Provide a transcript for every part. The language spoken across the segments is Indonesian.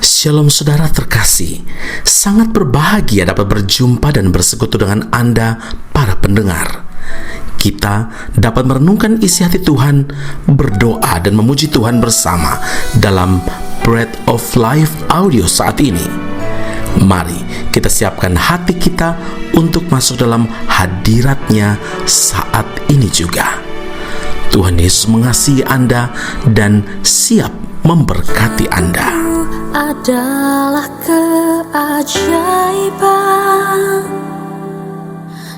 Shalom saudara terkasih, sangat berbahagia dapat berjumpa dan bersekutu dengan Anda para pendengar. Kita dapat merenungkan isi hati Tuhan, berdoa dan memuji Tuhan bersama dalam Bread of Life audio saat ini. Mari kita siapkan hati kita untuk masuk dalam hadirat-Nya saat ini juga. Tuhan Yesus mengasihi Anda dan siap memberkati Anda. Adalah keajaiban,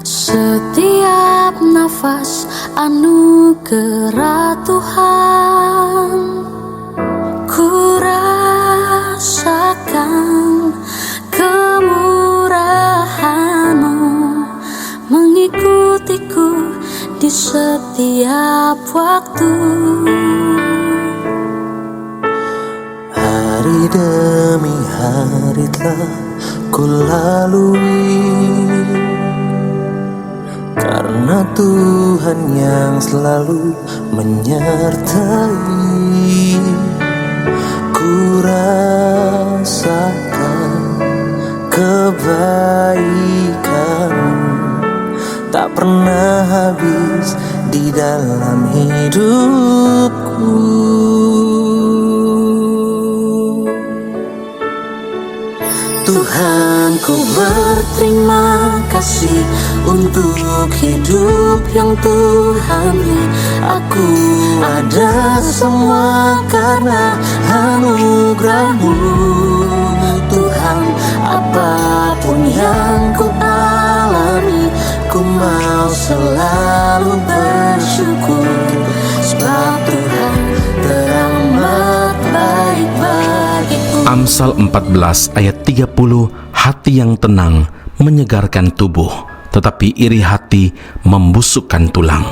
setiap nafas anugerah Tuhan. Ku rasakan kemurahan-Mu mengikutiku di setiap waktu. Hari demi hari telah ku lalui, karena Tuhan yang selalu menyertai. Ku rasakan kebaikan-Mu tak pernah habis di dalam hidupku. Tuhan, ku berterima kasih untuk hidup yang Tuhan beri. Aku ada semua karena anugerah-Mu. Tuhan, apapun yang ku alami, ku mau selalu bersyukur, sebab Tuhan teramat baik bagiku. Amsal 14 ayat 30, hati yang tenang menyegarkan tubuh, tetapi iri hati membusukkan tulang.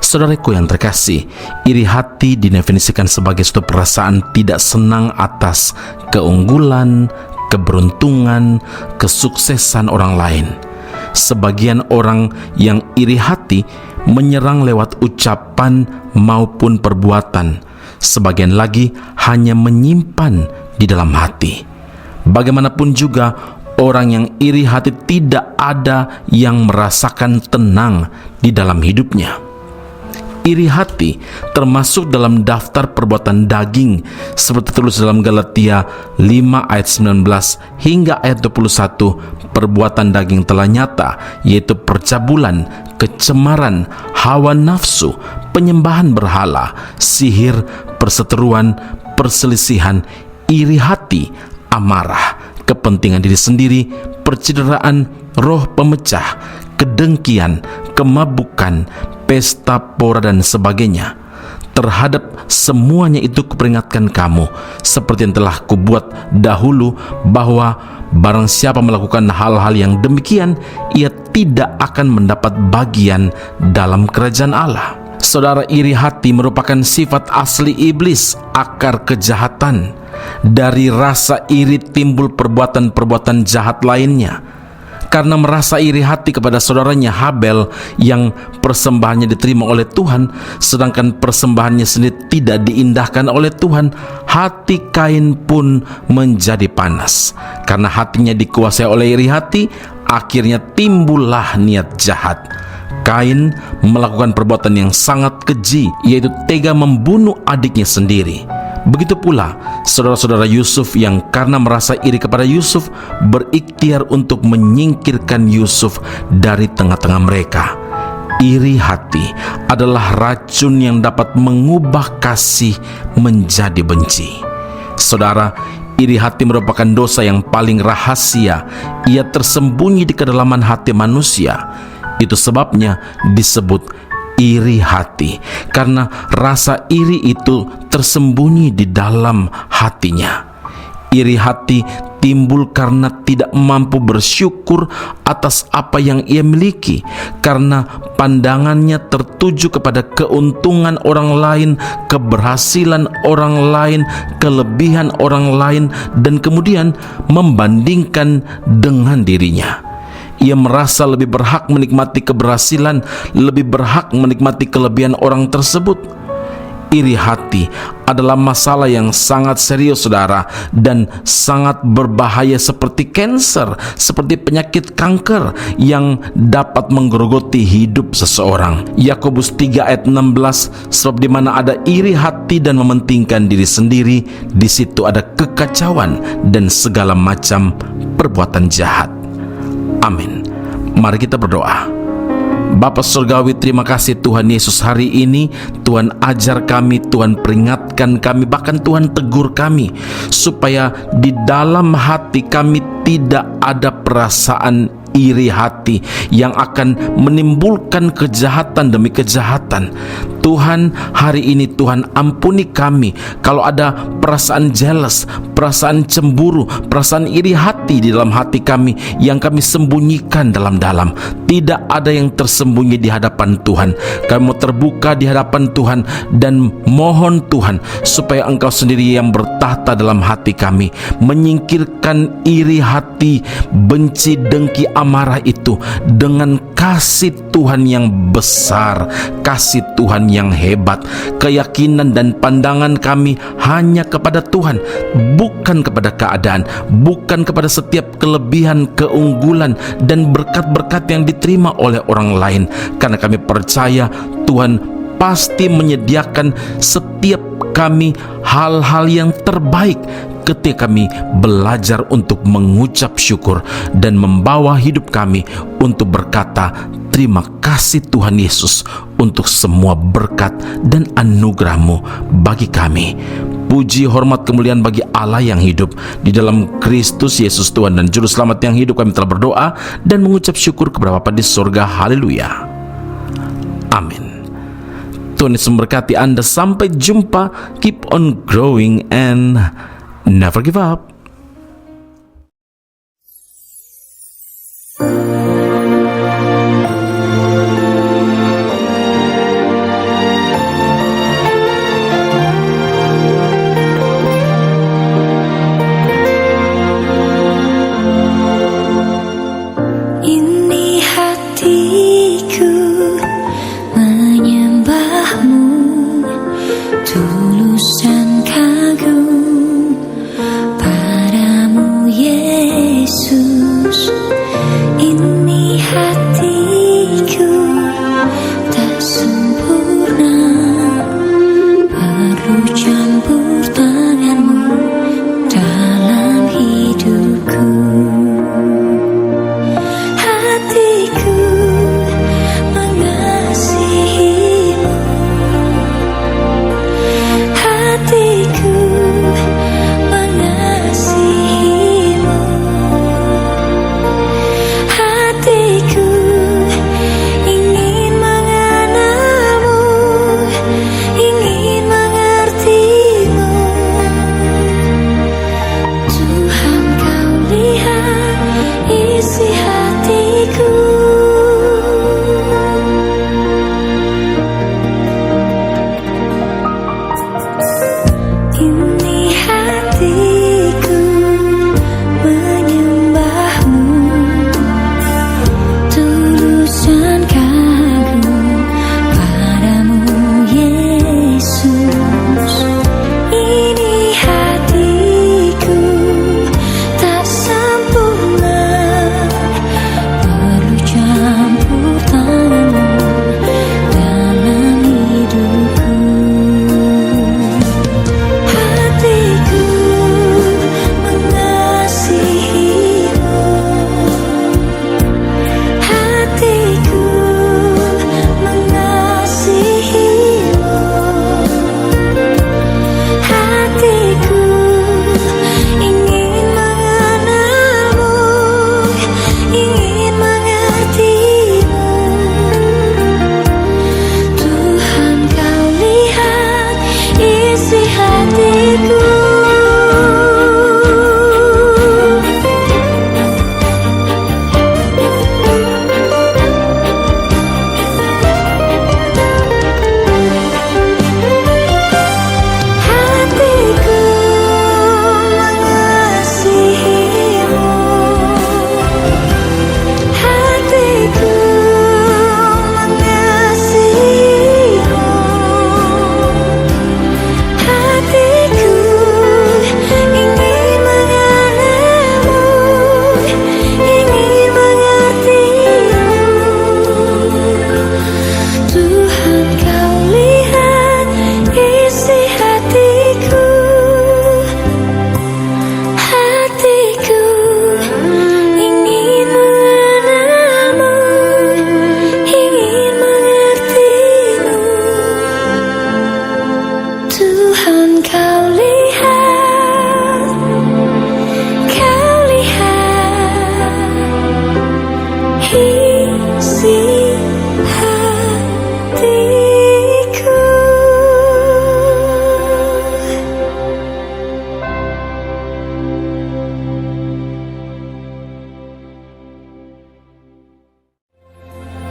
Saudaraku yang terkasih, iri hati didefinisikan sebagai suatu perasaan tidak senang atas keunggulan, keberuntungan, kesuksesan orang lain. Sebagian orang yang iri hati menyerang lewat ucapan maupun perbuatan. Sebagian lagi hanya menyimpan di dalam hati. Bagaimanapun juga, orang yang iri hati tidak ada yang merasakan tenang di dalam hidupnya. Iri hati termasuk dalam daftar perbuatan daging, seperti tertulis dalam Galatia 5 ayat 19 hingga ayat 21. Perbuatan daging telah nyata, yaitu percabulan, kecemaran, hawa nafsu, penyembahan berhala, sihir, perseteruan, perselisihan, iri hati, amarah, kepentingan diri sendiri, percideraan, roh pemecah, kedengkian, kemabukan, pesta pora dan sebagainya. Terhadap semuanya itu kuperingatkan kamu, seperti yang telah kubuat dahulu, bahwa barang siapa melakukan hal-hal yang demikian, ia tidak akan mendapat bagian dalam kerajaan Allah. Saudara, iri hati merupakan sifat asli iblis, akar kejahatan. Dari rasa iri timbul perbuatan-perbuatan jahat lainnya. Karena merasa iri hati kepada saudaranya Habel yang persembahannya diterima oleh Tuhan, sedangkan persembahannya sendiri tidak diindahkan oleh Tuhan, hati Kain pun menjadi panas. Karena hatinya dikuasai oleh iri hati, akhirnya timbullah niat jahat. Kain melakukan perbuatan yang sangat keji, yaitu tega membunuh adiknya sendiri. Begitu pula saudara-saudara Yusuf yang karena merasa iri kepada Yusuf, berikhtiar untuk menyingkirkan Yusuf dari tengah-tengah mereka. Iri hati adalah racun yang dapat mengubah kasih menjadi benci. Saudara, iri hati merupakan dosa yang paling rahasia. Ia tersembunyi di kedalaman hati manusia. Itu sebabnya disebut iri hati, karena rasa iri itu tersembunyi di dalam hatinya. Iri hati timbul karena tidak mampu bersyukur atas apa yang ia miliki, karena pandangannya tertuju kepada keuntungan orang lain, keberhasilan orang lain, kelebihan orang lain, dan kemudian membandingkan dengan dirinya. Ia merasa lebih berhak menikmati keberhasilan, lebih berhak menikmati kelebihan orang tersebut. iri hati adalah masalah yang sangat serius, saudara, dan sangat berbahaya seperti kanker, seperti penyakit kanker yang dapat menggerogoti hidup seseorang. Yakobus 3 ayat 16, sebab di mana ada iri hati dan mementingkan diri sendiri, di situ ada kekacauan dan segala macam perbuatan jahat. Amin. Mari kita berdoa. Bapa Surgawi, terima kasih Tuhan Yesus, hari ini Tuhan ajar kami, Tuhan peringatkan kami, bahkan Tuhan tegur kami, supaya di dalam hati kami tidak ada perasaan iri hati yang akan menimbulkan kejahatan demi kejahatan. Tuhan, hari ini Tuhan ampuni kami kalau ada perasaan jealous, perasaan cemburu, perasaan iri hati di dalam hati kami yang kami sembunyikan dalam-dalam. Tidak ada yang tersembunyi di hadapan Tuhan. Kami mau terbuka di hadapan Tuhan dan mohon Tuhan supaya Engkau sendiri yang bertahta dalam hati kami, menyingkirkan iri hati, benci, dengki, amarah itu dengan kasih Tuhan yang besar, kasih Tuhan yang hebat. Keyakinan dan pandangan kami hanya kepada Tuhan, bukan kepada keadaan, bukan kepada setiap kelebihan, keunggulan, dan berkat-berkat yang diterima oleh orang lain. Karena kami percaya Tuhan pasti menyediakan setiap kami hal-hal yang terbaik ketika kami belajar untuk mengucap syukur dan membawa hidup kami untuk berkata, terima kasih Tuhan Yesus untuk semua berkat dan anugerah-Mu bagi kami. Puji, hormat, kemuliaan bagi Allah yang hidup. Di dalam Kristus Yesus Tuhan dan Juru Selamat yang hidup, kami telah berdoa dan mengucap syukur kepada Bapa di surga. Haleluya. Amin. Tuhan Yesus memberkati Anda. Sampai jumpa. Keep on growing and never give up. Ini hatiku menyembah-Mu, tulus dan kagum.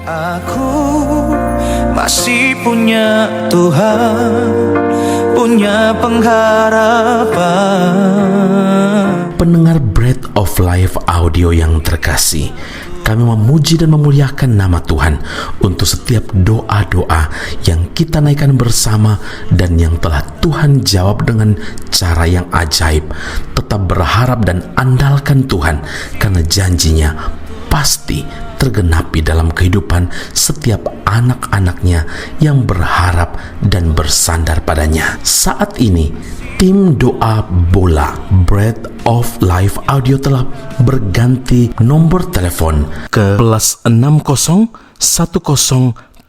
Aku masih punya Tuhan, punya pengharapan. Pendengar Bread of Life audio yang terkasih, kami memuji dan memuliakan nama Tuhan untuk setiap doa-doa yang kita naikkan bersama dan yang telah Tuhan jawab dengan cara yang ajaib. Tetap berharap dan andalkan Tuhan, karena janjinya pasti tergenapi dalam kehidupan setiap anak-anaknya yang berharap dan bersandar padanya. Saat ini, tim doa bola Bread of Life audio telah berganti nomor telepon ke +60 10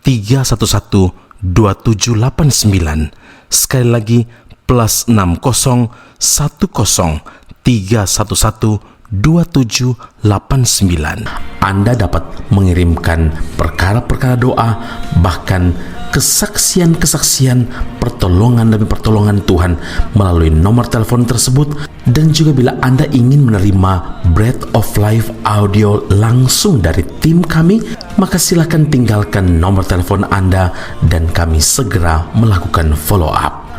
311 2789. Sekali lagi, +60 10 311 2789. Anda dapat mengirimkan perkara-perkara doa, bahkan kesaksian-kesaksian, pertolongan demi pertolongan Tuhan melalui nomor telepon tersebut. Dan juga bila Anda ingin menerima Bread of Life audio langsung dari tim kami, maka silakan tinggalkan nomor telepon Anda dan kami segera melakukan follow up.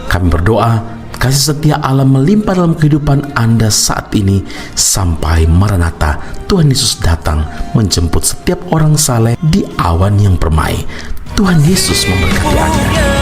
Kami berdoa kasih setia Allah melimpah dalam kehidupan Anda saat ini sampai Maranatha, Tuhan Yesus datang menjemput setiap orang saleh di awan yang permai. Tuhan Yesus memberkati Anda.